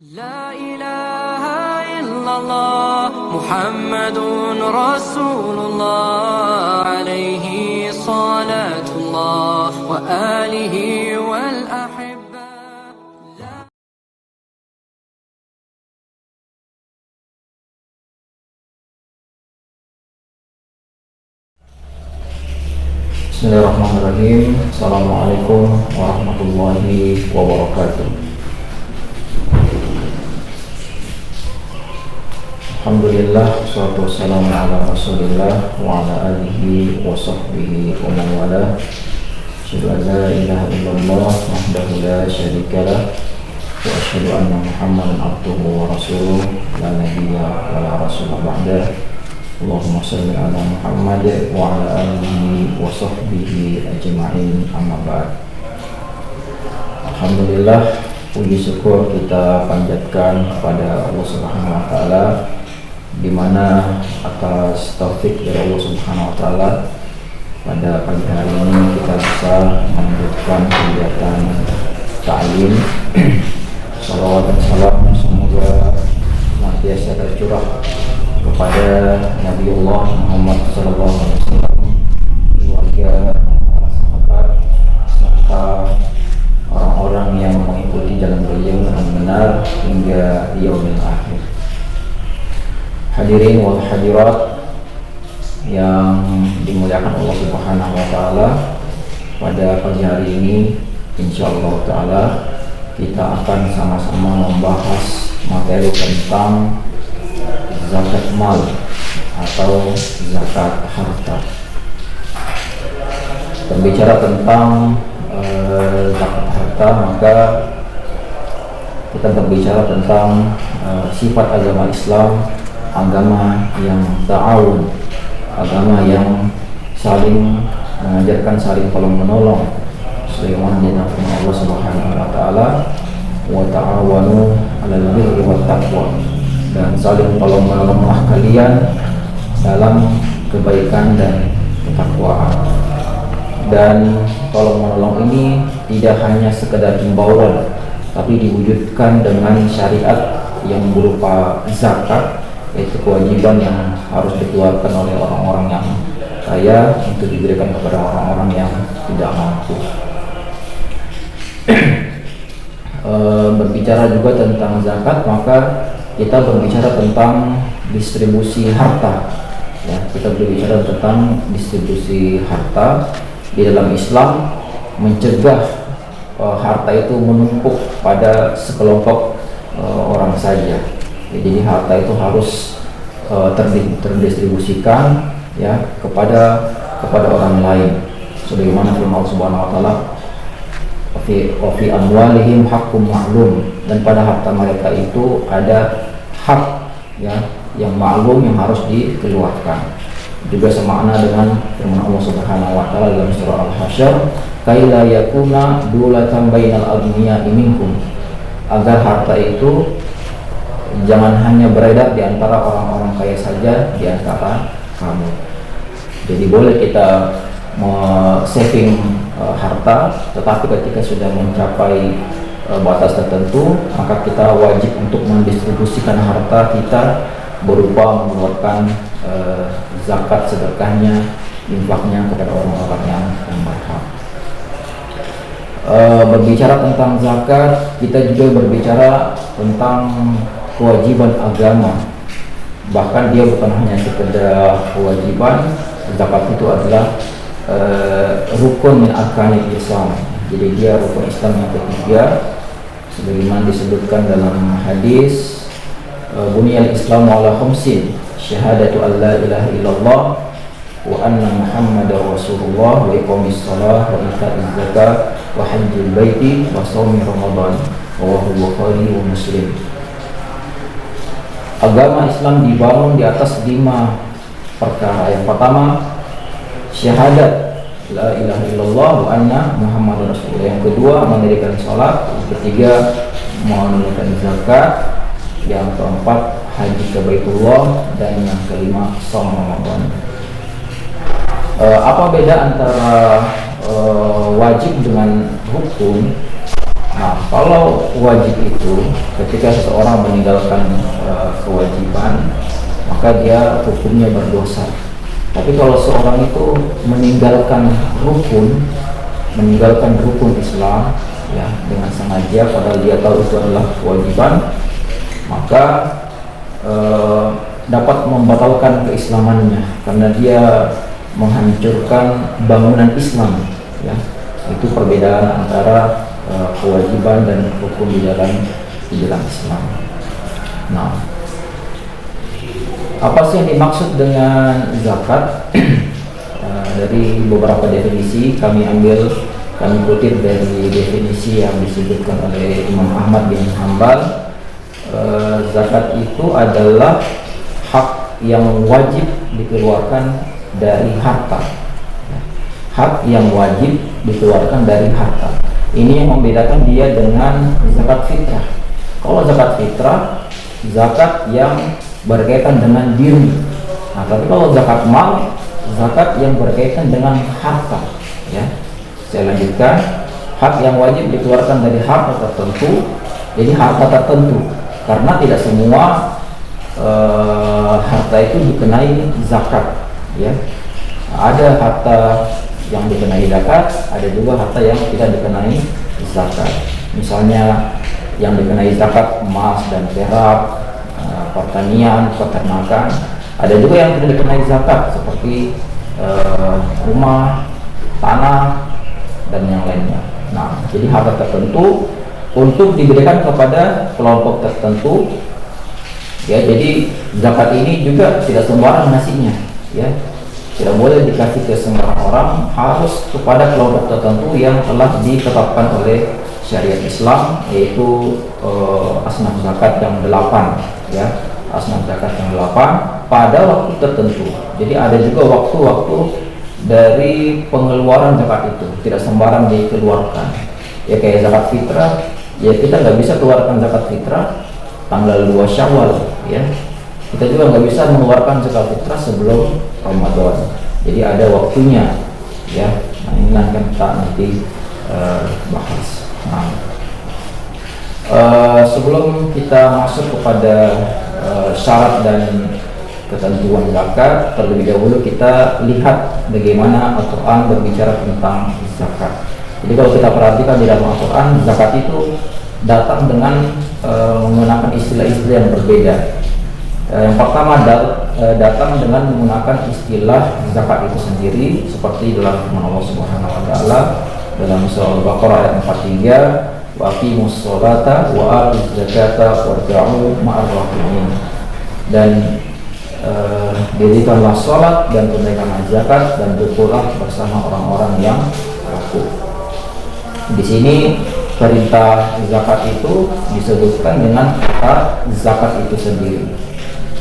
لا إله إلا الله محمد رسول الله عليه صلاة الله وآله والأحبة. Bismillahirrahmanirrahim. Assalamualaikum warahmatullahi wabarakatuh. Alhamdulillah, wassalatu wassalamu ala rasulillah wa ala alihi wa sahbihi wa man wala. Asyhadu an la ilaha illallah wahdahu la syarika lah wa asyhadu anna Muhammadan abduhu wa rasuluh la nabiyya wa la rasula ba'dah. Allahumma shalli ala Muhammad wa ala alihi wa sahbihi ajma'in, amma ba'd. Alhamdulillah, puji syukur kita panjatkan kepada Allah Subhanahu wa taala, di mana atas taufik dari Allah Subhanahu wa taala pada pagi hari ini kita bisa melanjutkan kegiatan ta'lim. Salawat dan salam semoga senantiasa tercurah kepada Nabiullah Muhammad SAW, keluarga, para sahabat, serta orang-orang yang mengikuti jalan beliau dengan benar hingga yaumil akhir. Hadirin wal hadirat yang dimuliakan Allah Subhanahu wa taala, pada pagi hari ini insyaallah taala kita akan sama-sama membahas materi tentang zakat mal atau zakat harta. Berbicara tentang zakat harta, maka kita berbicara tentang sifat agama Islam, agama yang ta'awun, agama yang saling mengajarkan saling tolong menolong, sebagaimana dinamakan Allah Subhanahu wa taala, wa ta'awanu 'alal birri wat taqwa, dan saling tolong menolonglah kalian dalam kebaikan dan ketakwaan. Dan tolong menolong ini tidak hanya sekedar himbauan, tapi diwujudkan dengan syariat yang berupa zakat, yaitu kewajiban yang harus dikeluarkan oleh orang-orang yang kaya untuk diberikan kepada orang-orang yang tidak mampu. Berbicara juga tentang zakat, maka kita berbicara tentang distribusi harta. Ya, kita berbicara tentang distribusi harta di dalam Islam, mencegah harta itu menumpuk pada sekelompok orang saja. Jadi harta itu harus terdistribusikan ya kepada orang lain. Sebagaimana firman Allah Subhanahu wa taala, wa fi amwalihim haqqun ma'lum, dan pada harta mereka itu ada hak ya yang ma'lum yang harus dikeluarkan. Juga semakna dengan firman Allah Subhanahu wa taala dalam surah Al-Hasyr, kaila yakuna dulatan bainal aghniya'i minkum, agar harta itu jangan hanya beredar di antara orang-orang kaya saja di antara kamu. Jadi boleh kita saving harta, tetapi ketika sudah mencapai batas tertentu, maka kita wajib untuk mendistribusikan harta kita berupa mengeluarkan zakat, sedekahnya, infaknya kepada orang-orang yang berhak. Berbicara tentang zakat, kita juga berbicara tentang kewajiban agama. Bahkan dia bukan hanya sekedar kewajiban, zakat itu adalah rukun min arkanil Islam. Jadi dia rukun Islam yang ketiga, sebagaimana disebutkan dalam hadis, buniyal Islam ala khamsin, syahadatu an la ilaha illallah wa anna Muhammadar Rasulullah wa iqamis shalah wa ita'iz zakat wa hajjil baiti wa shaumi ramadan, rawahu Bukhari wa Muslim. Agama Islam dibangun di atas 5 perkara. Yang pertama, syahadat la ilaha illallah wa anna Muhammadar Rasulullah. Yang kedua, mendirikan salat. Yang ketiga, menunaikan zakat. Yang keempat, haji ke Baitullah. Dan yang kelima, shaum Ramadan. Apa beda antara wajib dengan rukun? Nah, kalau wajib itu ketika seseorang meninggalkan kewajiban, maka dia hukumnya berdosa. Tapi kalau seorang itu meninggalkan rukun Islam ya dengan sengaja padahal dia tahu itu adalah kewajiban, maka dapat membatalkan keislamannya karena dia menghancurkan bangunan Islam ya. Itu perbedaan antara kewajiban dan hukum di dalam Islam. Nah, apa sih yang dimaksud dengan zakat? Dari beberapa definisi kami kutip dari definisi yang disebutkan oleh Imam Ahmad bin Hanbal. Zakat itu adalah hak yang wajib dikeluarkan dari harta. Hak yang wajib dikeluarkan dari harta. Ini yang membedakan dia dengan zakat fitrah. Kalau zakat fitrah, zakat yang berkaitan dengan diri. Nah, tapi kalau zakat mal, zakat yang berkaitan dengan harta. Ya, saya lanjutkan. Hak yang wajib dikeluarkan dari harta tertentu. Jadi harta tertentu, karena tidak semua harta itu dikenai zakat. Ya, ada harta yang dikenai zakat, ada juga harta yang tidak dikenai zakat. Misalnya yang dikenai zakat emas dan perak, pertanian, peternakan. Ada juga yang tidak dikenai zakat seperti rumah, tanah, dan yang lainnya. Nah, jadi harta tertentu untuk diberikan kepada kelompok tertentu. Ya, jadi zakat ini juga tidak sembarang ngasihnya. Ya, tidak boleh dikasih ke sembarang orang, harus kepada kelompok tertentu yang telah ditetapkan oleh syariat Islam, yaitu asnaf zakat yang 8 ya, asnaf zakat yang 8 pada waktu tertentu. Jadi ada juga waktu-waktu dari pengeluaran zakat itu, tidak sembarang dikeluarkan. Ya kayak zakat fitrah, ya kita nggak bisa keluarkan zakat fitrah tanggal 2 Syawal ya. Kita juga nggak bisa mengeluarkan zakat fitrah sebelum Ramadan. Jadi ada waktunya ya. Nah, ini akan kita nanti bahas. Nah, sebelum kita masuk kepada syarat dan ketentuan zakat, terlebih dahulu kita lihat bagaimana Al-Quran berbicara tentang zakat. Jadi kalau kita perhatikan di dalam Al-Quran, zakat itu datang dengan menggunakan istilah-istilah yang berbeda. Yang pertama datang dengan menggunakan istilah zakat itu sendiri, seperti dalam firman Allah Subhanahu wa taala dalam surah Al-Baqarah ayat 43, wa aqimus sholata wa atuz zakata warka'u ma'ar raki'in. Dan dirikanlah sholat dan tunaikanlah zakat dan rukulah bersama orang-orang yang ruku. Di sini perintah zakat itu disebutkan dengan kata zakat itu sendiri.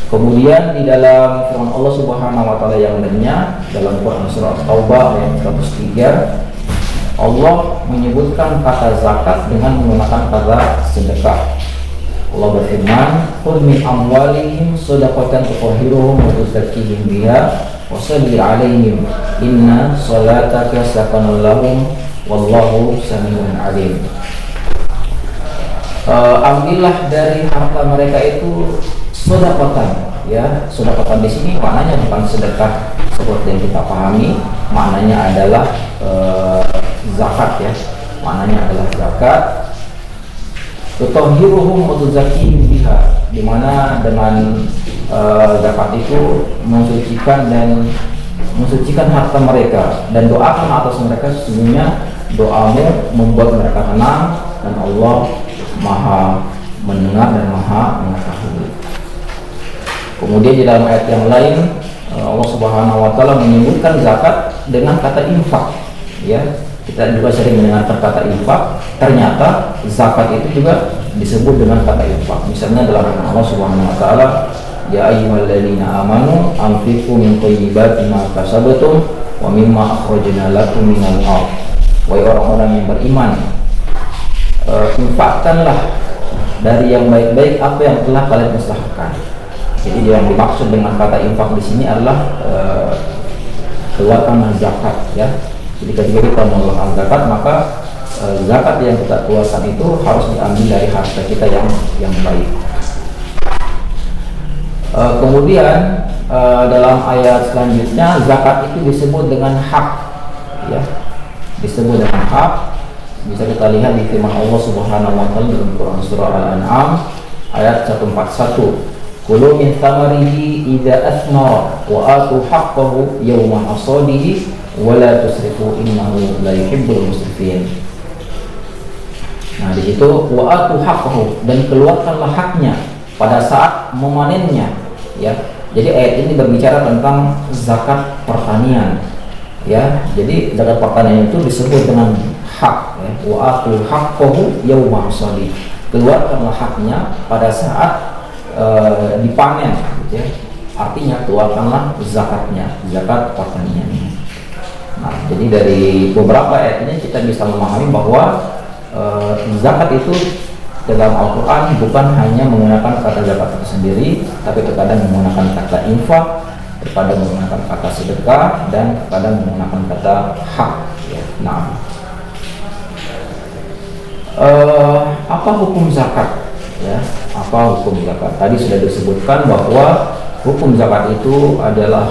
Kemudian di dalam firman Allah Subhanahu wa taala yang lainnya dalam Quran surah Taubah ayat 103, Allah menyebutkan kata zakat dengan menggunakan kata sedekah. Allah berfirman, "Qul min amwalihim shadaqatan tutahhiruhum wa tuzakkihim biha wa shalli 'alaihim inna salataka sakanun lahum wallahu samiun 'alim." Ambillah dari harta mereka itu sedekatan, ya. Sedekatan di sini maknanya bukan sedekah seperti yang kita pahami, maknanya adalah zakat ya. Maknanya adalah zakat. Tutahhiruhum wa tuzakkihim biha, di mana dengan zakat itu mensucikan harta mereka dan doakan atas mereka, sesungguhnya doamu membuat mereka tenang dan Allah Maha mendengar dan Maha mengetahui. Kemudian di dalam ayat yang lain Allah Subhanahu wa taala menyebutkan zakat dengan kata infak. Ya, kita juga sering mendengarkan kata infak, ternyata zakat itu juga disebut dengan kata infak. Misalnya dalam Allah Subhanahu wa taala, ya ayyuhalladzina amanu anfiqu min thayyibati ma kasabtum wa mimma akhrajna lakum minal ardh. Wahai orang-orang yang beriman, infakkanlah dari yang baik-baik apa yang telah kalian usahakan. Jadi yang dimaksud dengan kata infak di sini adalah keluarkan zakat ya. Jadi ketika kita mengeluarkan zakat, maka zakat yang kita keluarkan itu harus diambil dari harta kita yang baik. Kemudian dalam ayat selanjutnya zakat itu disebut dengan hak, ya, disebut dengan hak. Bisa kita lihat di firman Allah Subhanahu wa taala dalam Quran surah Al-An'am ayat 141. Kulu min thamarihi idza athmara wa atu haqqahu yawma hasadihi wa la tusrifu innahu la yuhibbul musrifin. Nah, di situ wa atu haqqahu, dan keluarkanlah haknya pada saat memanennya, ya. Jadi ayat ini berbicara tentang zakat pertanian, ya. Jadi zakat pertanian itu disebut dengan hak, ya. Wa atu haqqahu yawma hasadi, keluarkanlah haknya pada saat dipanen, gitu ya. Artinya keluarkanlah zakatnya, zakat pertaniannya. Nah, jadi dari beberapa ayat ini kita bisa memahami bahwa zakat itu dalam Al-Quran bukan hanya menggunakan kata zakat itu sendiri, tapi terkadang menggunakan kata infak, terkadang menggunakan kata sedekah, dan terkadang menggunakan kata hak, ya. Nah, apa hukum zakat? Ya, apa hukum zakat? Tadi sudah disebutkan bahwa hukum zakat itu adalah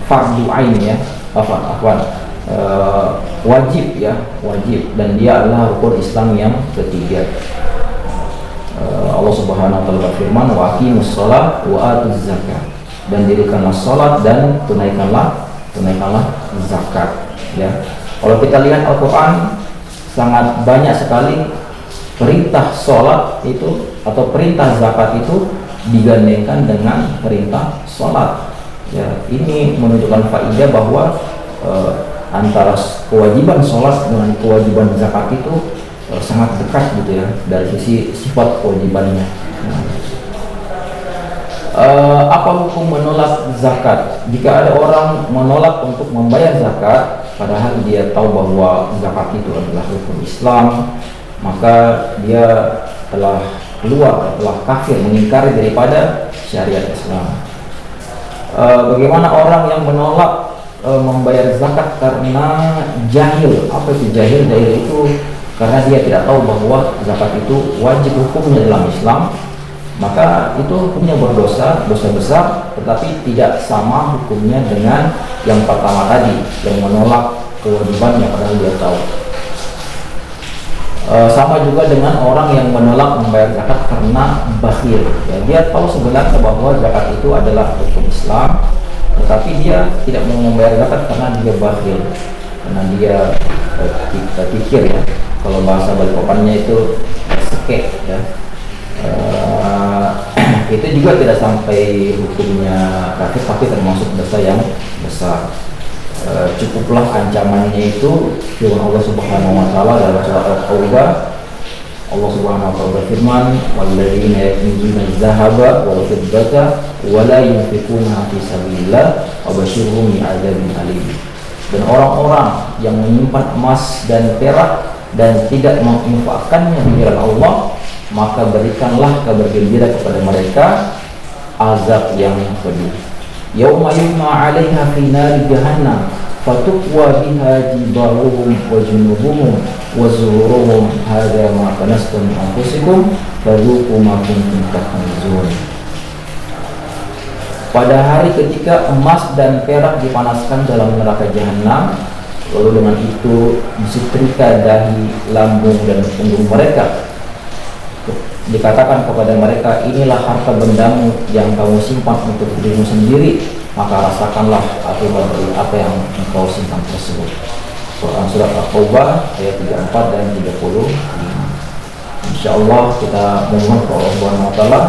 fardu ain, ya, wajib, ya, wajib, dan dia adalah rukun Islam yang ketiga. Allah Subhanahu wa taala berfirman, wa aqimus shalah wa atuz zakat, dan dirikanlah salat dan tunaikanlah zakat, ya. Kalau kita lihat Al-Qur'an sangat banyak sekali perintah sholat itu atau perintah zakat itu digandengkan dengan perintah sholat, ya. Ini menunjukkan faedah bahwa antara kewajiban sholat dengan kewajiban zakat itu sangat dekat, gitu ya, dari sisi sifat kewajibannya. Apa hukum menolak zakat? Jika ada orang menolak untuk membayar zakat padahal dia tahu bahwa zakat itu adalah rukun Islam, maka dia telah kafir, mengingkari daripada syariat Islam. Bagaimana orang yang menolak membayar zakat karena jahil? Apa itu jahil? Jahil itu karena dia tidak tahu bahwa zakat itu wajib hukumnya dalam Islam, maka itu hukumnya dosa besar, tetapi tidak sama hukumnya dengan yang pertama tadi, yang menolak kewajibannya padahal dia tahu. Sama juga dengan orang yang menolak membayar zakat karena bakhil, ya. Dia tahu sebenarnya bahwa zakat itu adalah hukum Islam, tetapi dia tidak mau membayar zakat karena dia bakhil, karena dia pikir, ya, kalau bahasa Balikpapannya itu sekek, ya. Itu juga tidak sampai hukumnya kafir, tapi termasuk dosa yang besar. Cukuplah ancamannya itu firman Allah Subhanahu wa taala dalam surah At-Taubah. Allah Subhanahu wa taala berfirman, walladzina yaknizuna adh-dhahaba wal fiddata wa la yunfiquna fi sabilillah fabashshirhum bi'adzabin alim. Dan orang-orang yang menyimpan emas dan perak dan tidak menginfakkannya di jalan Allah, maka berikanlah kabar gembira kepada mereka azab yang pedih. Yauma yumma 'alaiha fi nari jahannam fatukwa biha jibahuhum wa junubuhum wa zuhuruhum hadza ma kanastum anfusikum fadzuqu ma kuntum taknizun. Pada hari ketika emas dan perak dipanaskan dalam neraka jahanam, lalu dengan itu disetrika dahi, lambung, dan punggung mereka. Dikatakan kepada mereka, inilah harta bendamu yang kamu simpan untuk dirimu sendiri, maka rasakanlah akibat dari apa yang engkau simpan tersebut. Surat At-Taubah ayat 34 dan 35. Insyaallah kita mohon kepada Allah Subhanahu wa taala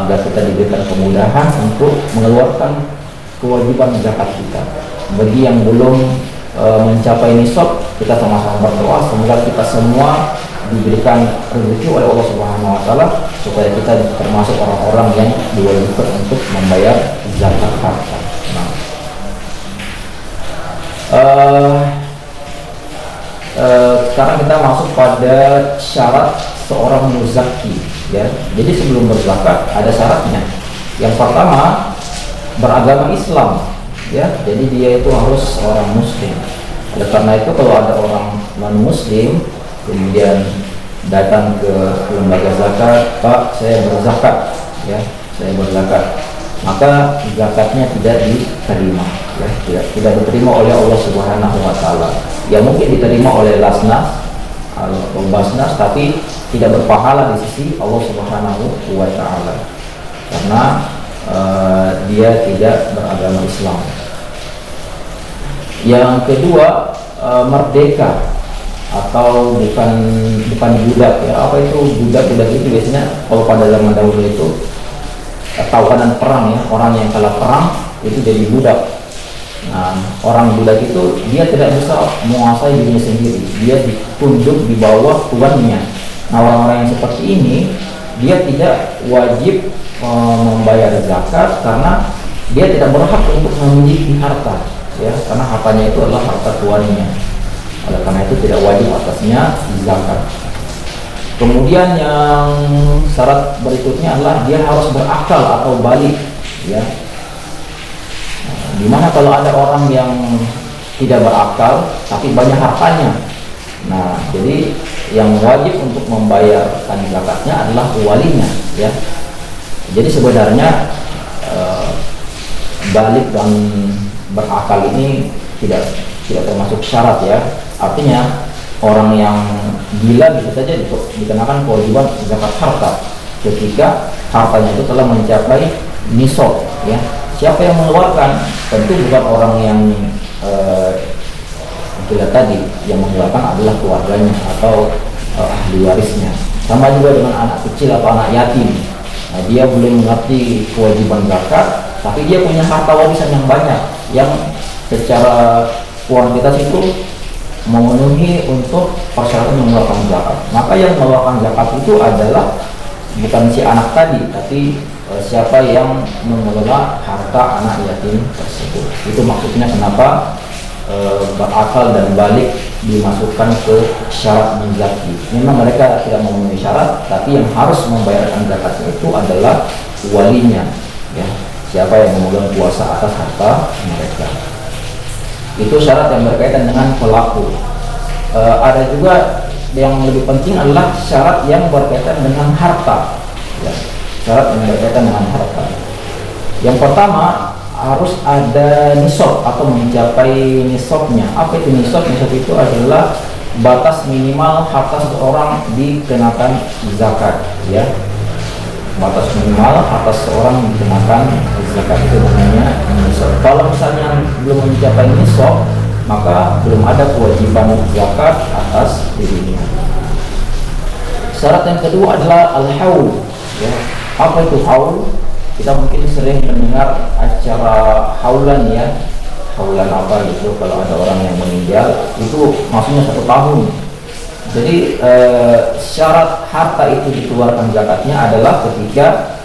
agar kita diberikan kemudahan untuk mengeluarkan kewajiban zakat kita. Bagi yang belum mencapai nisab, kita sama-sama berdoa semoga kita semua diberikan rezeki oleh Allah Subhanahu wa taala supaya kita termasuk orang-orang yang diwajibkan untuk membayar zakat harta. Nah, sekarang kita masuk pada syarat seorang muzaki, ya. Jadi sebelum berzakat ada syaratnya. Yang pertama, beragama Islam, ya. Jadi dia itu harus orang muslim. Oleh karena itu kalau ada orang non muslim kemudian datang ke lembaga zakat, Pak, saya berzakat, ya, saya berzakat, maka zakatnya tidak diterima, ya, tidak diterima oleh Allah Subhanahu Wa Taala. Ya mungkin diterima oleh Lasnas atau Basnas, tapi tidak berpahala di sisi Allah Subhanahu Wa Taala karena dia tidak beragama Islam. Yang kedua, merdeka atau bukan budak, ya. Apa itu budak itu biasanya kalau pada zaman dahulu itu tawanan perang, ya, orang yang kalah perang itu jadi budak. Nah, orang budak itu dia tidak bisa menguasai dirinya sendiri, dia ditunduk di bawah tuannya. Nah, orang-orang yang seperti ini dia tidak wajib membayar zakat karena dia tidak berhak untuk memiliki harta, ya, karena hartanya itu adalah harta tuannya. Oleh karena itu tidak wajib atasnya zakat. Kemudian yang syarat berikutnya adalah dia harus berakal atau balik, ya. Dimana kalau ada orang yang tidak berakal tapi banyak hartanya, nah jadi yang wajib untuk membayarkan zakatnya adalah walinya, ya. Jadi sebenarnya balik dan berakal ini tidak termasuk syarat, ya. Artinya orang yang gila bisa saja dikenakan kewajiban zakat harta ketika hartanya itu telah mencapai nisab, ya. Siapa yang mengeluarkan? Tentu bukan orang yang gila tadi, yang mengeluarkan adalah keluarganya atau ahli warisnya. Sama juga dengan anak kecil atau anak yatim. Nah, dia belum mengerti kewajiban zakat, tapi dia punya harta warisan yang banyak, yang secara kuantitas itu memenuhi untuk persyaratan mengeluarkan zakat. Maka yang mengeluarkan zakat itu adalah bukan si anak tadi, tapi siapa yang mengelola harta anak yatim tersebut. Itu maksudnya kenapa berakal dan balik dimasukkan ke syarat menzaki. Memang mereka tidak memenuhi syarat, tapi yang harus membayarkan zakatnya itu adalah walinya, ya, siapa yang memegang kuasa atas harta mereka. Itu syarat yang berkaitan dengan pelaku. Ada juga yang lebih penting adalah syarat yang berkaitan dengan harta, ya. Syarat yang berkaitan dengan harta. Yang pertama harus ada nisab atau mencapai nisabnya. Apa itu nisab? Nisab itu adalah batas minimal harta seseorang dikenakan zakat, ya. Batas minimal harta seseorang dikenakan zakat itu namanya nisab. Kalau misalnya belum mencapai nisab, maka belum ada kewajiban zakat atas dirinya. Syarat yang kedua adalah al-haul, ya. Apa itu haul? Kita mungkin sering mendengar acara haulan, ya. Haulan apa gitu, kalau ada orang yang meninggal itu maksudnya 1 tahun. Jadi syarat harta itu dikeluarkan zakatnya adalah ketika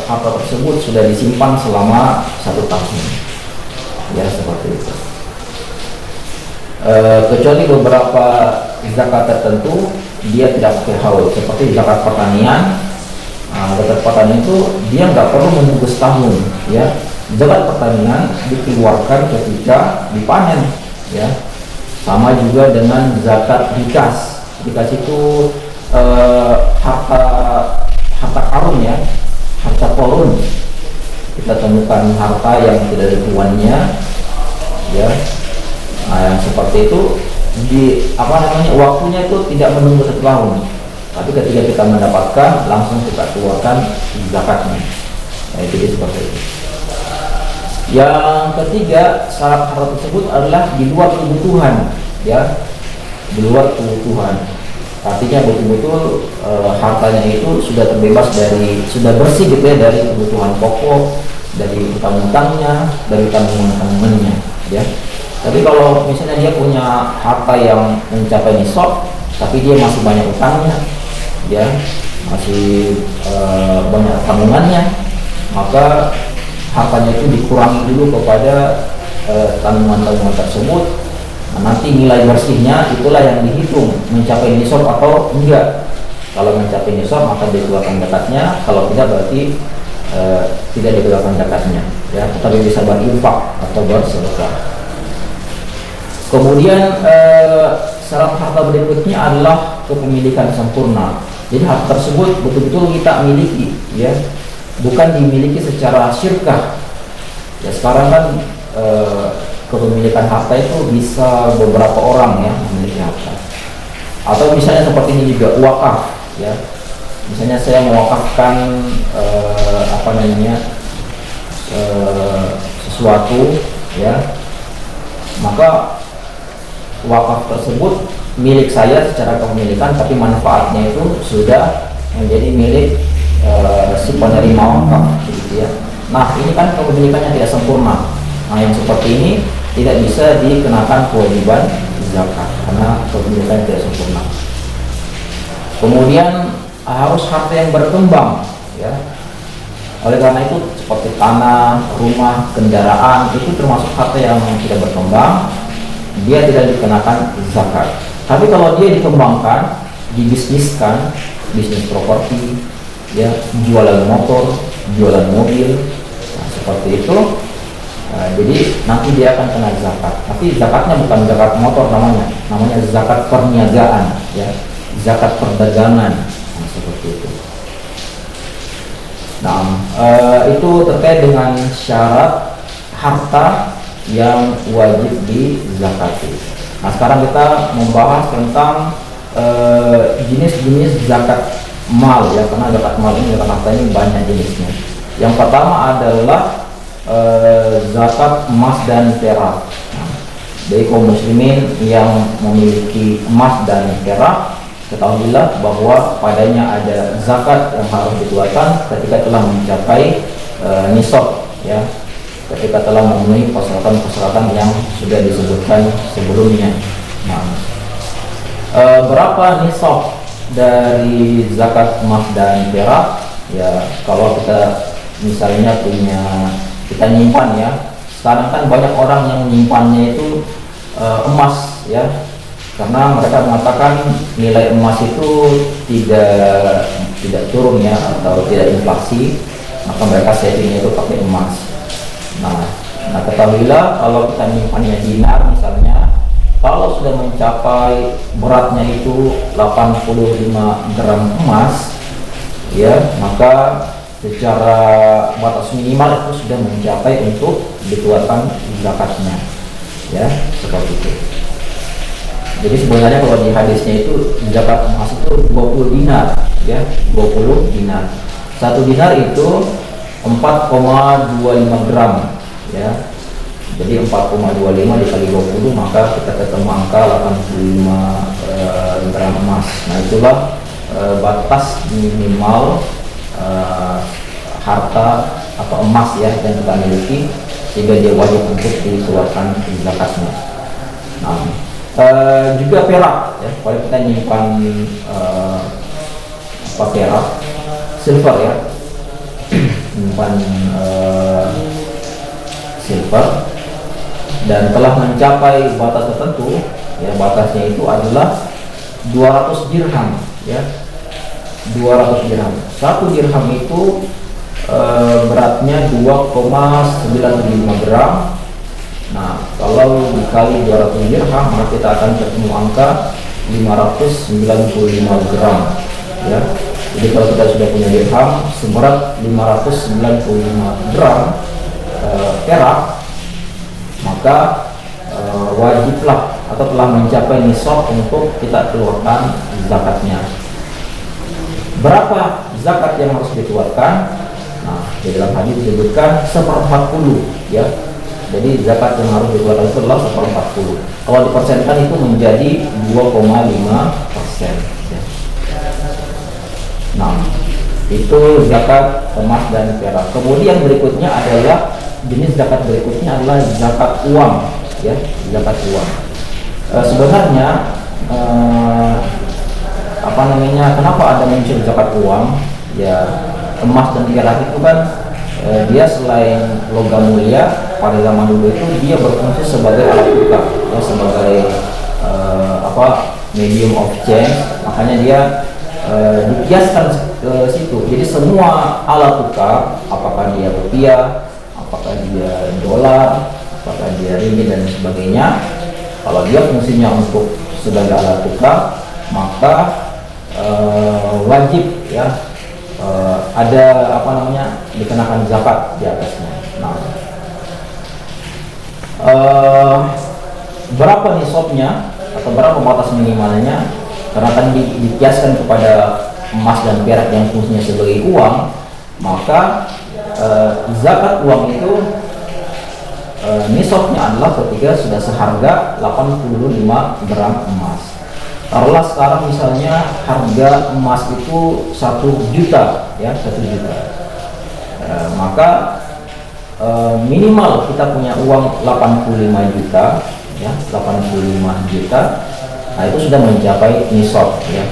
harta tersebut sudah disimpan selama 1 tahun, ya, seperti itu. Kecuali beberapa zakat tertentu dia tidak pakai haul, seperti zakat pertanian. Zakat pertanian itu dia nggak perlu menunggu setahun, ya. Zakat pertanian dikeluarkan ketika dipanen, ya. Sama juga dengan zakat dikas. Dikas itu harta karun, ya, harta korun. Kita temukan harta yang tidak ada tuannya, ya. Nah, yang seperti itu waktunya itu tidak menunggu 1 tahun, tapi ketika kita mendapatkan langsung kita keluarkan zakatnya. Nah, itu seperti itu. Yang ketiga, syarat harta tersebut adalah di luar kebutuhan, ya, di luar kebutuhan. Artinya betul-betul hartanya itu sudah bersih gitu, ya, dari kebutuhan pokok, dari utang-utangnya, dari tanggungan-tanggungannya, ya. Tapi kalau misalnya dia punya harta yang mencapai nisab, tapi dia masih banyak utangnya, ya, masih banyak tanggungannya, maka hartanya itu dikurangi dulu kepada tanggungan-tanggungan tersebut. Nah, nanti nilai bersihnya itulah yang dihitung mencapai nisab atau enggak. Kalau mencapai nisab maka dikeluarkan zakatnya, kalau tidak berarti tidak dikeluarkan zakatnya, ya, tapi bisa berinfak atau bersedekah. Kemudian syarat harta berikutnya adalah kepemilikan sempurna. Jadi harta tersebut betul-betul kita miliki, ya, bukan dimiliki secara syirkah. Ya, sekarang kan kepemilikan harta itu bisa beberapa orang ya memiliki harta. Atau misalnya seperti ini juga wakaf, ya. Misalnya saya mewakafkan sesuatu, ya, maka wakaf tersebut milik saya secara kepemilikan, tapi manfaatnya itu sudah menjadi milik si penerima wakaf, gitu ya. Nah, ini kan kepemilikannya tidak sempurna. Nah, yang seperti ini tidak bisa dikenakan kewajiban zakat karena kepemilikannya tidak sempurna. Kemudian harus harta yang berkembang, ya. Oleh karena itu seperti tanah, rumah, kendaraan itu termasuk harta yang tidak berkembang, dia tidak dikenakan zakat. Tapi kalau dia dikembangkan, dibisniskan, bisnis properti, ya, jualan motor, jualan mobil, nah, seperti itu, jadi nanti dia akan kena zakat. Tapi zakatnya bukan zakat motor namanya zakat perniagaan, ya, zakat perdagangan, nah, seperti itu. Nah, itu terkait dengan syarat harta yang wajib dizakati. Nah, sekarang kita membahas tentang jenis-jenis zakat mal, ya, karena zakat mal ini, zakat harta ini banyak jenisnya. Yang pertama adalah zakat emas dan perak. Nah, dari kaum muslimin yang memiliki emas dan perak, ketahuilah bahwa padanya ada zakat yang harus dikeluarkan ketika telah mencapai nisab, ya, ketika telah memenuhi persyaratan yang sudah disebutkan sebelumnya. Nah, berapa nisab dari zakat emas dan perak? Ya, kalau kita misalnya kita nyimpan, ya, sekarang kan banyak orang yang menyimpannya itu emas, ya, karena mereka mengatakan nilai emas itu tidak turun, ya, atau tidak inflasi, maka mereka savingnya itu pakai emas. Nah, ketahuilah kalau kita menyimpannya dinar misalnya, kalau sudah mencapai beratnya itu 85 gram emas, ya, maka secara batas minimal itu sudah mencapai untuk dikeluarkan zakatnya, ya, seperti itu. Jadi sebenarnya kalau di hadisnya itu zakat emas itu 20 dinar, ya, 20 dinar. 1 dinar itu 4,25 gram, ya. Jadi 4,25 dikali 20, maka kita ketemu angka 85 gram emas. Nah, itulah batas minimal harta atau emas, ya, yang kita miliki sehingga dia wajib untuk dikeluarkan zakatnya. Nah, juga perak, ya, kalau kita nyimpan perak, silver, ya, nyimpan silver dan telah mencapai batas tertentu, ya, batasnya itu adalah 200 dirham, ya, 200 dirham. 1 dirham itu beratnya 2,95 gram. Nah, kalau dikali 200 dirham, maka kita akan ketemu angka 595 gram, ya. Jadi kalau kita sudah punya dirham seberat 595 gram perak, maka wajiblah atau telah mencapai nisab untuk kita keluarkan zakatnya. Berapa zakat yang harus dikeluarkan? Nah, di dalam hadis disebutkan 1/40, ya. Jadi zakat yang harus dikeluarkan itu adalah 1/40. Kalau dipersenkan itu menjadi 2,5%, ya. Nah, itu zakat emas dan perak. Kemudian berikutnya adalah jenis zakat berikutnya adalah zakat uang, ya, zakat uang. Sebenarnya kenapa ada muncul zakat uang? Ya, emas dan perak itu kan dia selain logam mulia pada zaman dulu itu dia berfungsi sebagai alat tukar, ya, sebagai medium of change. Makanya dia dikiaskan ke situ. Jadi semua alat tukar, apakah dia rupiah, apakah dia dolar, apakah dia ringgit dan sebagainya, kalau dia fungsinya untuk sebagai alat tukar, maka wajib ya ada dikenakan zakat di atasnya. Nah, berapa nisabnya atau berapa batas minimalnya? Karena kan dikiaskan kepada emas dan perak yang fungsinya sebagai uang, maka zakat uang itu nisabnya adalah ketika sudah seharga 85 gram emas. Taruhlah sekarang misalnya harga emas itu 1 juta ya, 1 juta. Maka minimal kita punya uang 85 juta ya, 85 juta. Nah, itu sudah mencapai nisab ya.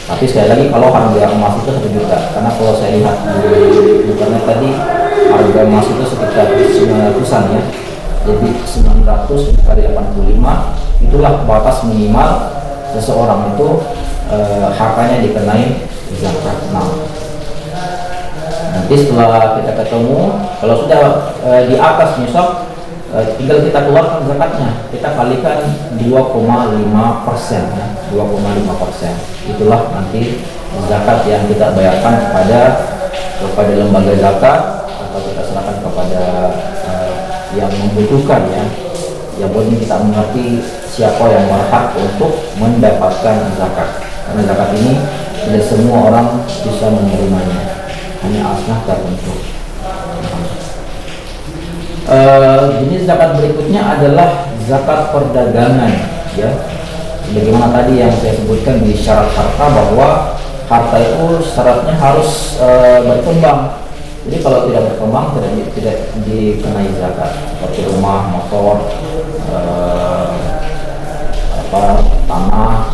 Tapi sekali lagi kalau harga emas itu 1 juta, karena kalau saya lihat di internet tadi harga emas itu sekitar 900-an ya. Jadi 900 kali 85 itulah batas minimal seseorang itu hartanya dikenai zakat. Nah, nanti setelah kita ketemu, kalau sudah di atas nisab, tinggal kita keluarkan zakatnya. Kita kalikan 2,5% ya, 2,5%. Itulah nanti zakat yang kita bayarkan kepada lembaga zakat, atau kita serahkan kepada yang membutuhkan ya. Yang penting kita mengerti siapa yang berhak untuk mendapatkan zakat. Karena zakat ini tidak semua orang bisa menerimanya, hanya asnaf tertentu. Jenis zakat berikutnya adalah zakat perdagangan ya. Bagaimana tadi yang saya sebutkan di syarat harta, bahwa harta itu syaratnya harus berkembang. Jadi kalau tidak berkembang tidak dikenai zakat, seperti rumah, motor, tanah.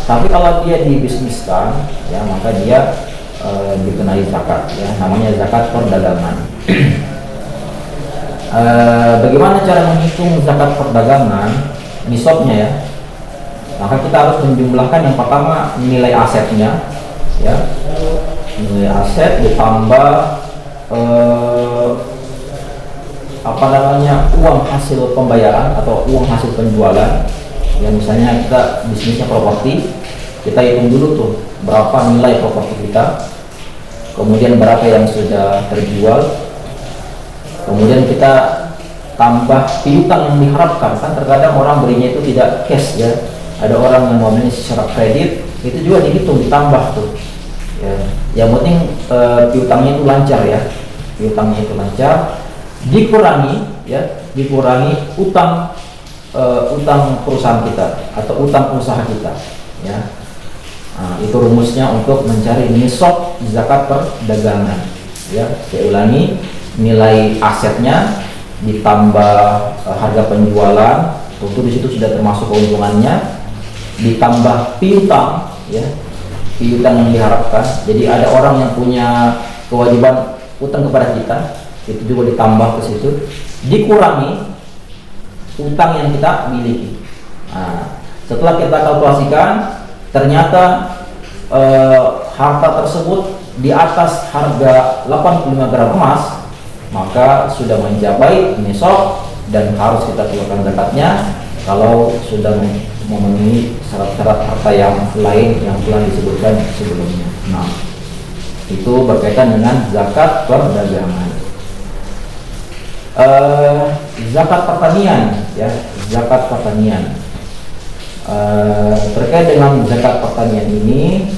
Tapi kalau dia dibisniskan ya, maka dia dikenai zakat ya, namanya zakat perdagangan. Bagaimana cara menghitung zakat perdagangan nisabnya ya? Maka kita harus menjumlahkan yang pertama nilai asetnya ya, nilai aset ditambah uang hasil pembayaran atau uang hasil penjualan ya. Misalnya kita bisnisnya properti, kita hitung dulu tuh berapa nilai properti kita, kemudian berapa yang sudah terjual, kemudian kita tambah piutang yang diharapkan. Kan terkadang orang belinya itu tidak cash ya, ada orang yang mau beli secara kredit, itu juga dihitung, ditambah tuh ya. Yang penting piutangnya itu lancar ya, piutangnya itu lancar, dikurangi ya, dikurangi utang perusahaan kita atau utang usaha kita ya. Nah, itu rumusnya untuk mencari nisab zakat perdagangan ya. Saya ulangi, nilai asetnya ditambah harga penjualan, tentu di situ sudah termasuk keuntungannya, ditambah piutang ya, piutang yang diharapkan. Jadi ada orang yang punya kewajiban utang kepada kita, itu juga ditambah ke situ, dikurangi utang yang kita miliki. Nah, setelah kita kalkulasikan, ternyata harta tersebut di atas harga 85 gram emas, maka sudah mencapai nisab dan harus kita keluarkan zakatnya kalau sudah memenuhi syarat-syarat harta yang lain yang telah disebutkan sebelumnya. Nah, itu berkaitan dengan zakat perdagangan. Zakat pertanian ya, zakat pertanian. Terkait dengan zakat pertanian ini,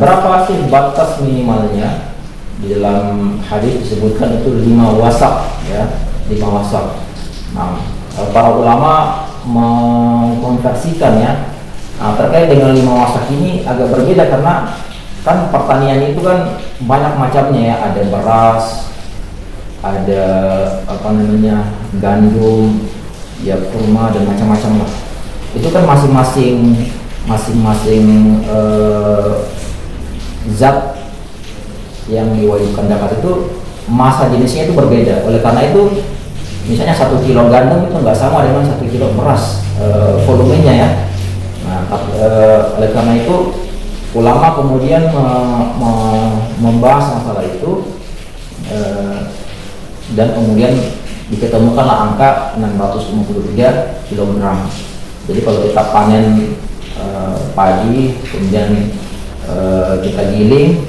berapa sih batas minimalnya? Di dalam hadis disebutkan itu 5 wasak ya, 5 wasak. Nah, para ulama mengkonversikan ya. Nah, terkait dengan 5 wasak ini agak berbeda, karena kan pertanian itu kan banyak macamnya ya, ada beras, ada gandum, ya kurma dan macam-macam lah. Itu kan masing-masing zat yang diwajibkan zakat itu masa jenisnya itu berbeda. Oleh karena itu, misalnya 1 kilo gandum itu nggak sama dengan 1 kilo beras volumenya ya. Nah, oleh karena itu ulama kemudian membahas masalah itu dan kemudian diketemukanlah angka 653 kg. Jadi kalau kita panen padi, kemudian kita giling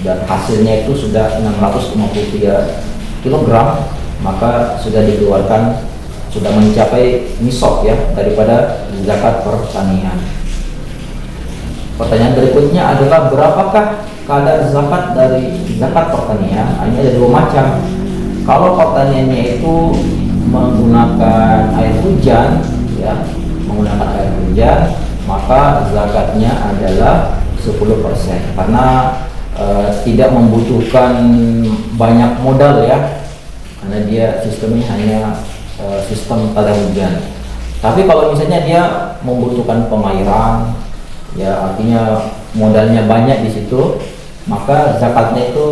dan hasilnya itu sudah 653 kg, maka sudah dikeluarkan, sudah mencapai nisab ya daripada zakat pertanian. Pertanyaan berikutnya adalah berapakah kadar zakat dari zakat pertanian? Ini ada dua macam. Kalau pertaniannya itu menggunakan air hujan, ya, menggunakan air hujan, maka zakatnya adalah 10% karena tidak membutuhkan banyak modal ya, karena dia sistemnya hanya sistem tada hujan. Tapi kalau misalnya dia membutuhkan pengairan, ya artinya modalnya banyak di situ, maka zakatnya itu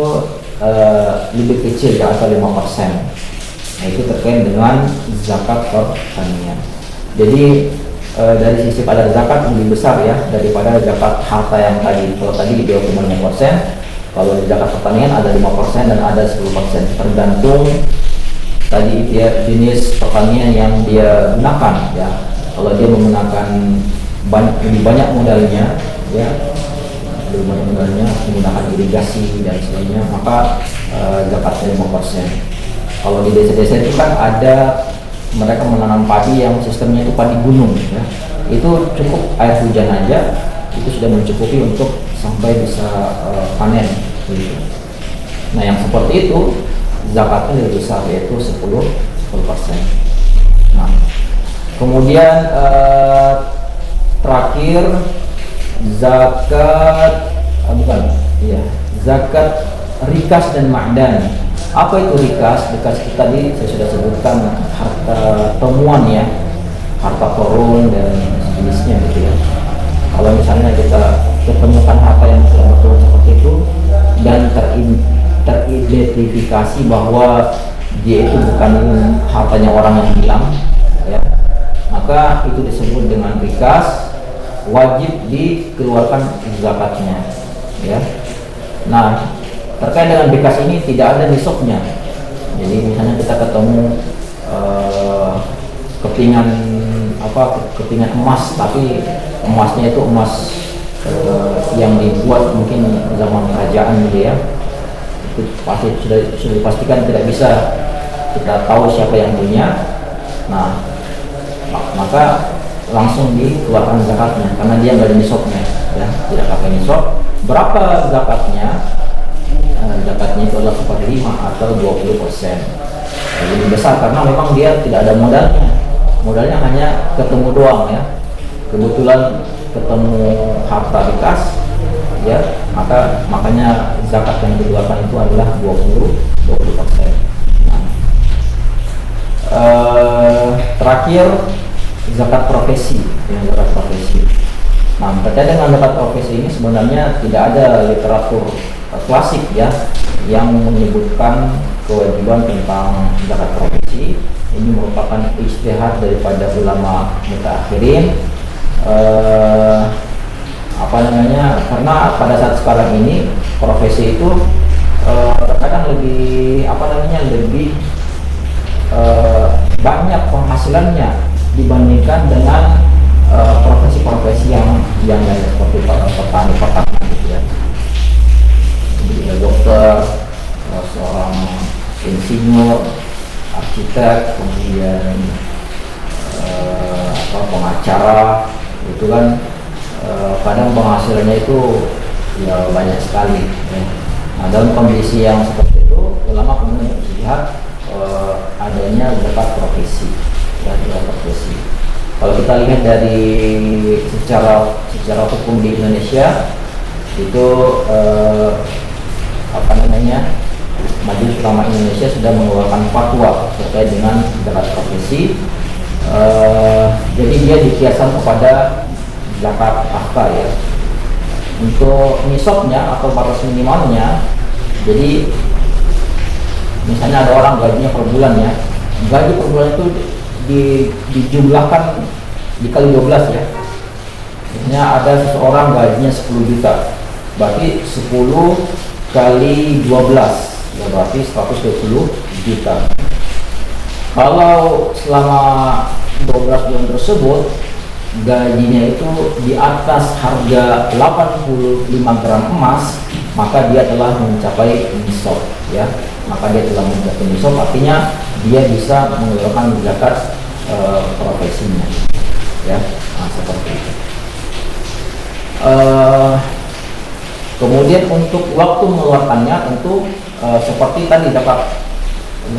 lebih kecil ya, atau 5%. Nah, itu terkait dengan zakat pertanian. Jadi dari sisi pada zakat lebih besar ya daripada zakat harta yang tadi. Kalau tadi 2,5%, kalau di zakat pertanian ada 5% dan ada 10%, tergantung tadi dia jenis pertanian yang dia gunakan ya. Kalau dia menggunakan lebih banyak modalnya ya, menggunakan irigasi dan sebagainya, maka zakatnya 5%. Kalau di desa-desa itu kan ada mereka menanam padi yang sistemnya itu padi gunung ya, itu cukup air hujan aja itu sudah mencukupi untuk sampai bisa panen gitu. Nah yang seperti itu zakatnya lebih besar, yaitu 10%. Nah kemudian terakhir zakat rikas dan ma'dan. Apa itu rikas? Rikas itu tadi saya sudah sebutkan, harta temuan ya, harta korun dan sejenisnya gitu ya. Kalau misalnya kita ketemukan harta yang betul seperti itu dan teridentifikasi bahwa dia itu bukan hartanya orang yang hilang ya, maka itu disebut dengan rikas, wajib dikeluarkan zakatnya ya. Nah terkait dengan rikas ini tidak ada nisabnya. Jadi misalnya kita ketemu kepingan emas, tapi emasnya itu emas yang dibuat mungkin zaman kerajaan gitu ya, itu pasti sudah dipastikan tidak bisa kita tahu siapa yang punya. Nah maka langsung dikeluarkan zakatnya karena dia nggak ada nisabnya ya, tidak pakai nisab. Berapa zakatnya? Zakatnya itu adalah 1/5 atau 20%. Lebih besar karena memang dia tidak ada modalnya hanya ketemu doang ya, kebetulan ketemu harta rikas ya, makanya zakat yang dikeluarkan itu adalah 20%. Nah, terakhir zakat profesi ya, zakat profesi. Nah terkait dengan zakat profesi ini sebenarnya tidak ada literatur klasik ya yang menyebutkan kewajiban tentang zakat profesi. Ini merupakan ijtihad daripada ulama mutaakhirin. Karena pada saat sekarang ini profesi itu terkadang lebih banyak penghasilannya dibandingkan dengan profesi-profesi yang lain seperti petani gitu ya. Dokter, seorang insinyur, arsitek, kemudian pengacara, itu kan kadang penghasilannya itu ya banyak sekali ya. Nah dalam kondisi yang seperti itu ulama kemudian melihat adanya zakat profesi ya, zakat profesi. Kalau kita lihat dari secara hukum di Indonesia itu Majelis Ulama Indonesia sudah mengeluarkan fatwa terkait dengan zakat profesi. Jadi dia dikiaskan kepada zakat akta ya. Untuk nisabnya atau batas minimalnya, jadi misalnya ada orang gajinya per bulan ya, gaji per bulan itu dijumlahkan dikali 12 ya. Misalnya ada seseorang gajinya 10 juta, berarti 10 kali 12 ya, berarti 120 juta. Kalau selama 12 bulan tersebut gajinya itu di atas harga 85 gram emas, maka dia telah mencapai nisab, ya. Maka dia telah mencapai nisab, artinya dia bisa mengeluarkan zakat profesinya, ya. Nah, seperti itu. Kemudian untuk waktu mengeluarkannya tentu seperti tadi zakat,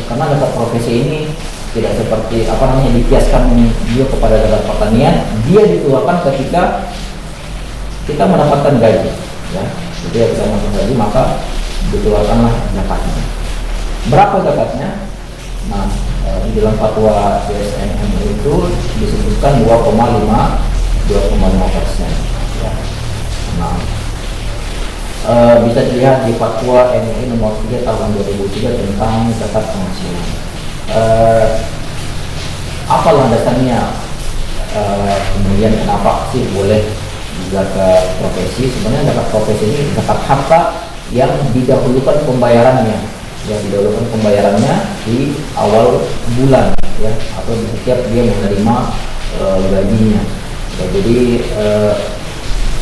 karena zakat profesi ini tidak seperti dikiaskan dia kepada zakat pertanian, dia dikeluarkan ketika kita mendapatkan gaji, ya. Jadi kita mendapatkan gaji maka dikeluarkanlah zakatnya. Berapa zakatnya? Nah, di dalam fatwa BSNM itu disebutkan 2,5%, ya. Nah, bisa dilihat di fatwa MUI nomor 3 tahun 2003 tentang zakat penghasilan. Apa landasannya? Kemudian kenapa sih boleh zakat profesi? Sebenarnya zakat profesi ini zakat harta yang didahulukan pembayarannya, di awal bulan, ya, atau di setiap dia menerima gajinya. Ya, jadi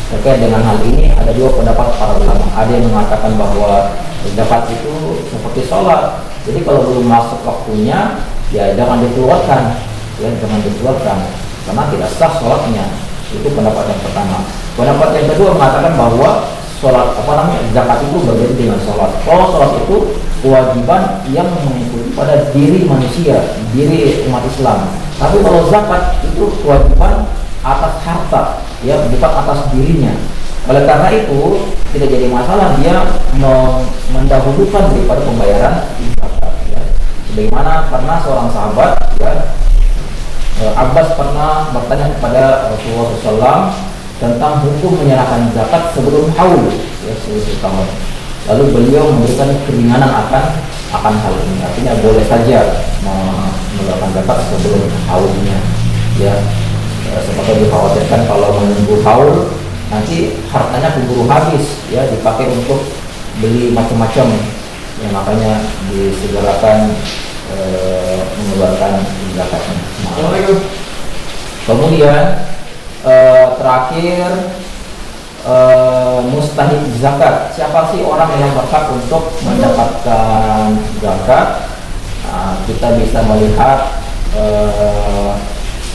terkait dengan hal ini ada dua pendapat para ulama. Ada yang mengatakan bahwa zakat itu seperti sholat. Jadi kalau belum masuk waktunya, ya jangan dikeluarkan, karena tidak sah sholatnya. Itu pendapat yang pertama. Pendapat yang kedua mengatakan bahwa sholat zakat itu berbeda dengan sholat. Kalau sholat itu kewajiban yang mengikuti pada diri manusia, diri umat Islam. Tapi kalau zakat itu kewajiban atas harta, ya, bukan atas dirinya. Oleh karena itu tidak jadi masalah dia mendahulukan daripada pembayaran zakat, ya. Sebagaimana karena seorang sahabat, ya, Abbas pernah bertanya kepada Rasulullah SAW tentang hukum menyerahkan zakat sebelum haul, ya, sebelum tahun. Lalu beliau memberikan keringanan akan hal ini. Artinya boleh saja mengeluarkan zakat sebelum haulnya, ya. Seperti dikhawatirkan kalau menunggu haul nanti hartanya keburu habis, ya, dipakai untuk beli macam-macam, ya, makanya disegerakan mengeluarkan zakatnya. Kemudian terakhir mustahik zakat. Siapa sih orang yang berhak untuk mendapatkan zakat? Nah, kita bisa melihat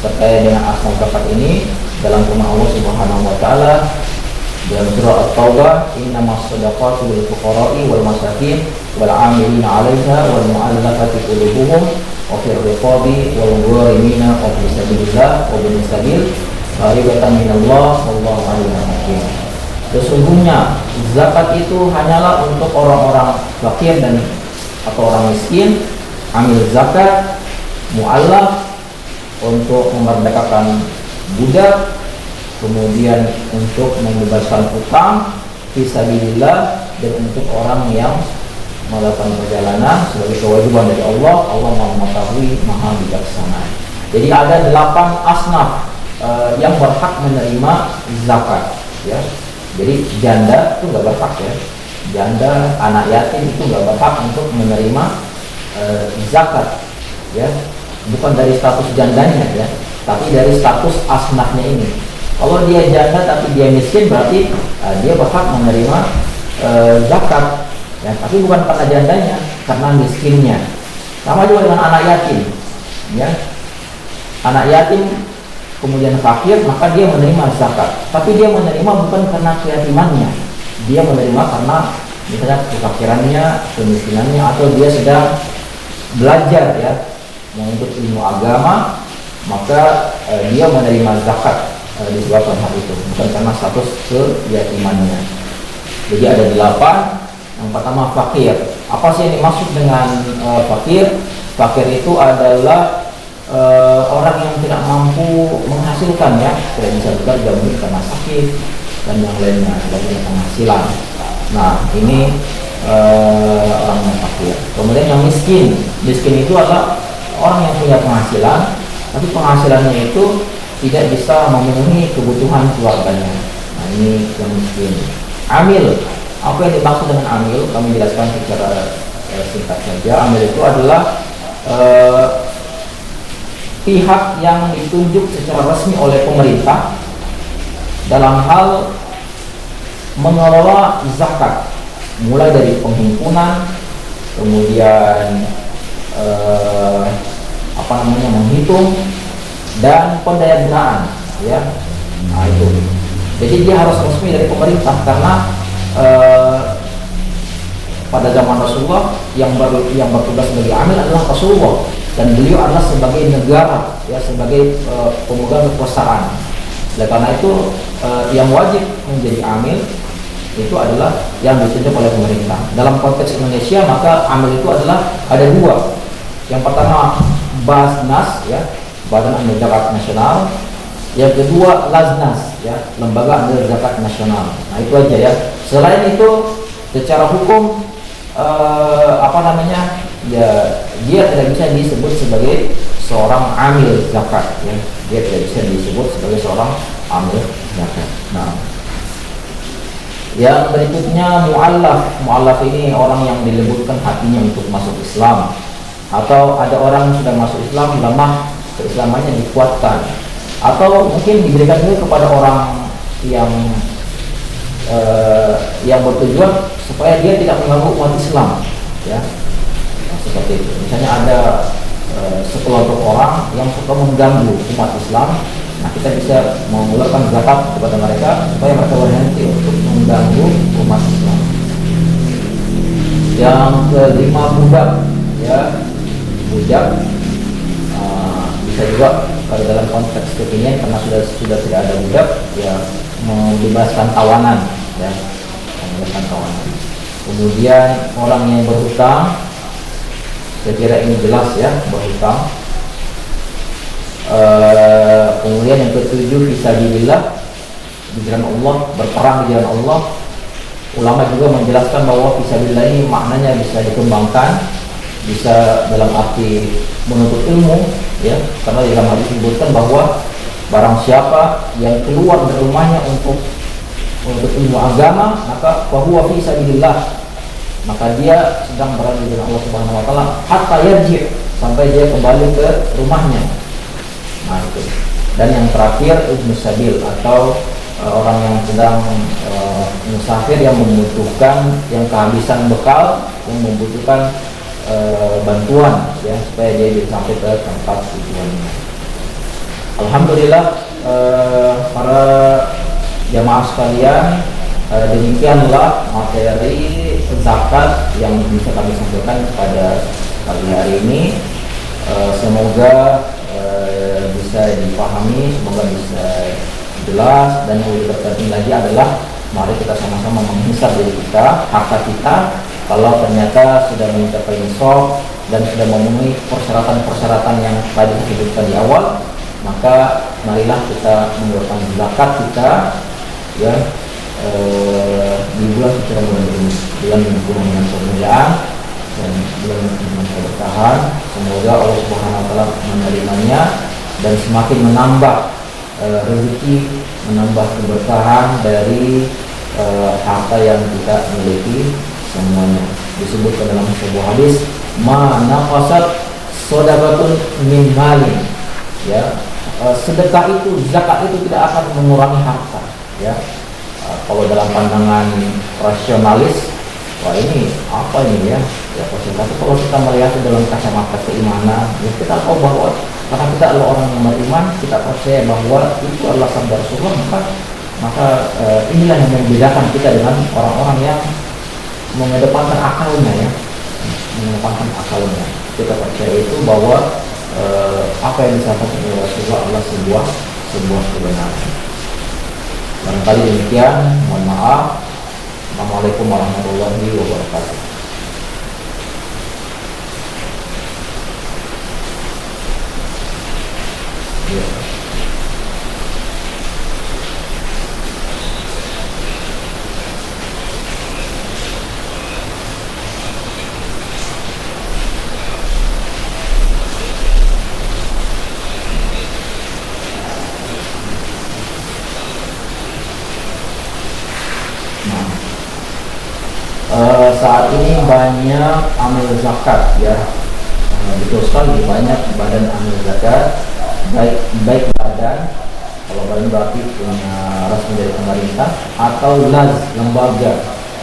terkait dengan asal zakat ini dalam firman Allah Subhanahu wa taala dalam surah At-Taubah, innamas shadaqatu lil fuqara'i wal masakin wal 'amilina 'alaiha wal mu'allafati qulubuhum wa fir riqabi wal gharimina wa fi sabilillah wa bin sabil faridatan minallah wallahu 'alimun hakim. Sesungguhnya zakat itu hanyalah untuk orang-orang fakir dan atau orang miskin, amil zakat, mu'allaf, untuk memerdekakan budak, kemudian untuk membebaskan utang, fisabilillah, dan untuk orang yang melakukan perjalanan sebagai kewajiban dari Allah. Allah Maha mengetahui, Maha bijaksana. Jadi ada 8 asnaf yang berhak menerima zakat, ya. Jadi janda itu nggak berhak, ya. Janda, anak yatim itu nggak berhak untuk menerima zakat, ya. Bukan dari status jandanya, ya, tapi dari status asnafnya ini. Kalau dia janda tapi dia miskin, berarti dia berhak menerima zakat, ya, tapi bukan karena jandanya, karena miskinnya. Sama juga dengan anak yatim, ya. Anak yatim kemudian fakir, maka dia menerima zakat, tapi dia menerima bukan karena keyatimannya, dia menerima karena misalnya kefakirannya, kemiskinannya, atau dia sedang belajar, ya, menuntut ilmu agama, maka dia menerima zakat disebabkan hal itu, bukan karena status keyatimannya. Jadi ada 8. Yang pertama fakir. Apa sih yang dimaksud dengan fakir? Fakir itu adalah orang yang tidak mampu menghasilkan, ya, tidak bisa bekerja mungkin karena sakit dan yang lainnya, tidak punya penghasilan. Nah, ini orang yang fakir. Kemudian yang miskin. Miskin itu adalah orang yang punya penghasilan, tapi penghasilannya itu tidak bisa memenuhi kebutuhan keluarganya. Nah, ini yang miskin. Amil. Apa yang dimaksud dengan amil? Kami jelaskan secara singkat saja. Amil itu adalah pihak yang ditunjuk secara resmi oleh pemerintah dalam hal mengelola zakat, mulai dari penghimpunan, kemudian menghitung dan pendayagunaan, ya. Nah, itu. Jadi dia harus resmi dari pemerintah karena pada zaman Rasulullah yang bertugas sebagai amil adalah Rasulullah, dan beliau adalah sebagai negara, ya, sebagai pemegang kekuasaan. Oleh karena itu yang wajib menjadi amil itu adalah yang ditunjuk oleh pemerintah. Dalam konteks Indonesia maka amil itu adalah ada dua. Yang pertama Basnas, ya, Badan Amil Zakat Nasional. Yang kedua Laznas, ya, Lembaga Amil Zakat Nasional. Nah, itu aja, ya. Selain itu secara hukum ya, dia tidak bisa disebut sebagai seorang amil zakat, ya. Dia tidak bisa disebut sebagai seorang amil zakat. Nah, yang berikutnya mu'allaf ini orang yang dilembutkan hatinya untuk masuk Islam, atau ada orang yang sudah masuk Islam lemah keislamannya dikuatkan, atau mungkin diberikan juga kepada orang yang bertujuan supaya dia tidak mengganggu umat Islam, ya. Nah, seperti itu. Misalnya ada sekelompok orang yang suka mengganggu umat Islam, nah kita bisa mengeluarkan zakat kepada mereka supaya mereka berhenti untuk mengganggu umat Islam. Yang kelima budak, ya, budak bisa juga kalau dalam konteks kekinian karena sudah tidak ada budak, ya, membebaskan tawanan, ya, membebaskan tawanan. Kemudian orang yang berhutang, saya kira ini jelas, ya, berhutang. Kemudian yang ketujuh fisabilillah, di jalan Allah, berperang di jalan Allah. Ulama juga menjelaskan bahwa fisabilillah ini maknanya bisa dikembangkan, bisa dalam arti menuntut ilmu, ya, karena dalam hadis disebutkan bahwa barang siapa yang keluar dari rumahnya untuk ilmu agama, maka fahuwa fi sabilillah, maka dia sedang berada di jalan Allah Subhanahu wa taala hatta yarji', sampai dia kembali ke rumahnya. Nah, itu. Dan yang terakhir ibnu sabil, atau orang yang sedang musafir, yang membutuhkan, yang kehabisan bekal, yang membutuhkan bantuan, ya, supaya dia bisa sampai ke tempat tujuannya. Alhamdulillah, para jamaah sekalian, demikianlah materi zakat yang bisa kami sampaikan pada pagi hari ini. Semoga bisa dipahami, semoga bisa jelas, dan yang lebih penting lagi adalah mari kita sama-sama menghisab diri kita, harta kita. Kalau ternyata sudah mencapai nisab dan sudah memenuhi persyaratan-persyaratan yang tadi disebutkan di awal, maka marilah kita mengeluarkan zakat kita, ya, di bulan suci Ramadan ini, bulan yang penuh dengan kemuliaan dan bulan yang penuh dengan keberkahan. Semoga Allah Subhanahu wa taala menerimanya dan semakin menambah rezeki, menambah keberkahan dari harta yang kita miliki semuanya. Disebutkan dalam sebuah hadis, ma naqasat shadaqatun min malin, ya, sedekah itu, zakat itu tidak akan mengurangi harta, ya. Kalau dalam pandangan rasionalis, wah ini apa ini, ya, tapi kalau kita melihat dalam kacamata keimanan, ya, kita tahu bahwa karena kita adalah orang yang beriman, kita percaya bahwa itu adalah sabda Rasulullah, maka inilah yang membedakan kita dengan orang-orang yang mengedepankan akalnya, ya, mengedepankan akalnya. Kita percaya itu bahwa apa yang disampaikan oleh Rasulullah adalah sebuah kebenaran. Barangkali demikian, mohon maaf. Assalamualaikum warahmatullahi wabarakatuh. Ya. Saat ini banyak amil zakat, ya, betul sekali, banyak badan amil zakat, baik badan, kalau badan berarti punya resmi dari pemerintah, atau lembaga,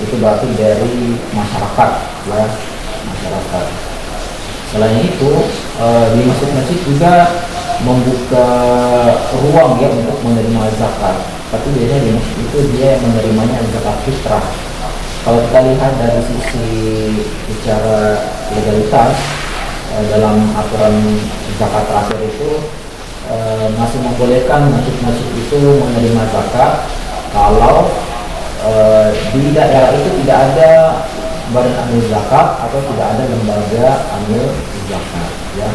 itu berarti dari masyarakat ya, masyarakat. Selain itu di masjid-masjid juga membuka ruang ya untuk menerima zakat, tapi biasanya di masjid itu dia menerimanya zakat fitrah. Kalau kita lihat dari sisi secara legalitas, dalam aturan zakat terakhir itu masih membolehkan masjid-masjid itu menerima zakat kalau di daerah itu tidak ada badan amil zakat atau tidak ada lembaga amil zakat ya.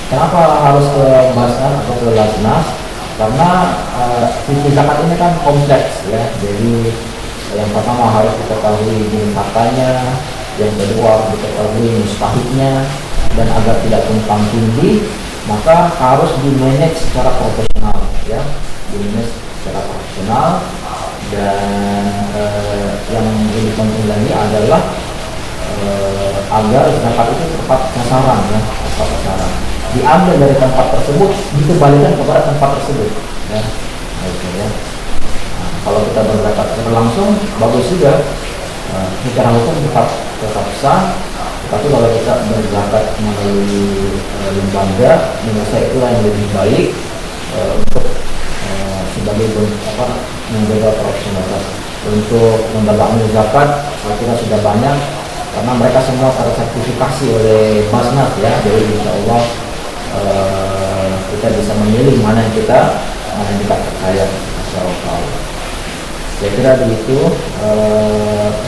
Kenapa harus ke Basnas atau ke Lasnas? Karena sisi zakat ini kan kompleks ya. Jadi yang pertama harus diketahui jenis hartanya, yang kedua diketahui mustahiknya, dan agar tidak tumpang tindih maka harus di-manage secara profesional ya, di-manage secara profesional. Dan yang lebih penting lagi adalah agar zakat itu tepat sasaran ya, tepat sasaran. Diambil dari tempat tersebut, dikembalikan kepada tempat tersebut ya. Oke, ya. Nah, kalau kita berzakat secara langsung bagus juga, secara hukum tetap sah. Tapi kalau kita berzakat melalui lembaga, menurut saya itulah yang lebih baik untuk sebagai menjaga profesionalitas. Untuk lembaga amil zakat saya kira sudah banyak, karena mereka semua tersertifikasi oleh Basnas ya. Jadi insya Allah kita bisa memilih mana yang kita percaya. Saya kira begitu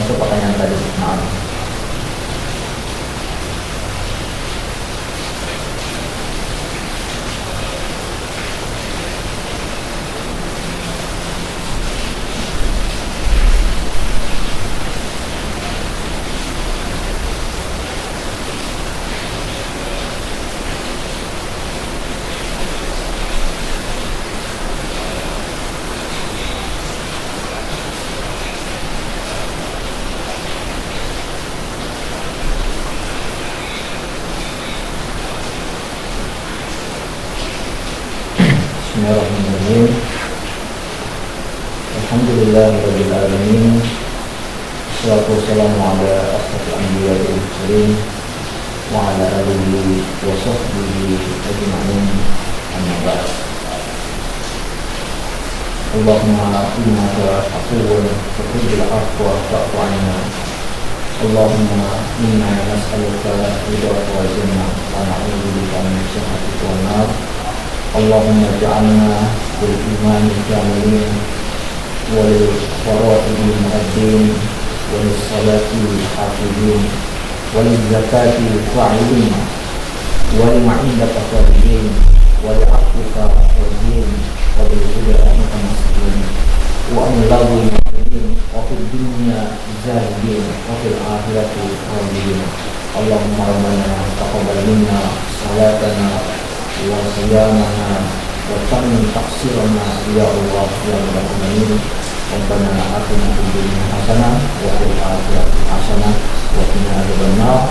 untuk pertanyaan tadi. Maaf. Bismillahirrahmanirrahim. Alhamdulillahirabbil alamin. Wassalatu wassalamu ala asyrofil anbiya'i wal mursalin wa ala alihi wa sahbihi ajma'in. Amma ba'd. Allahumma innaka afuwwun tuhibbul afwa fa'fu 'anna. Allahumma inna nas'aluka ridhaka wal jannah wa na'udzu bika min sakhatika wan nar. Allahumma ja'alna bil imani kamilin wal fara'idil mu'addin wal salati hafidin wal zakati fa'ilin wal ma'indaka fa'ilin wal afika fa'ilin wal huda mutamassikin wa anlawi mu'minin wa fid dunya zahidin wa fil akhirati radiyin. Allahumma rabbana taqabbal minna salatana wa siyamana wa tammin taqsirana ya Allah ya Rabbal alamin. Rabbana atina fid dunya hasanah wa fil akhirati hasanah wa qina adzabannar.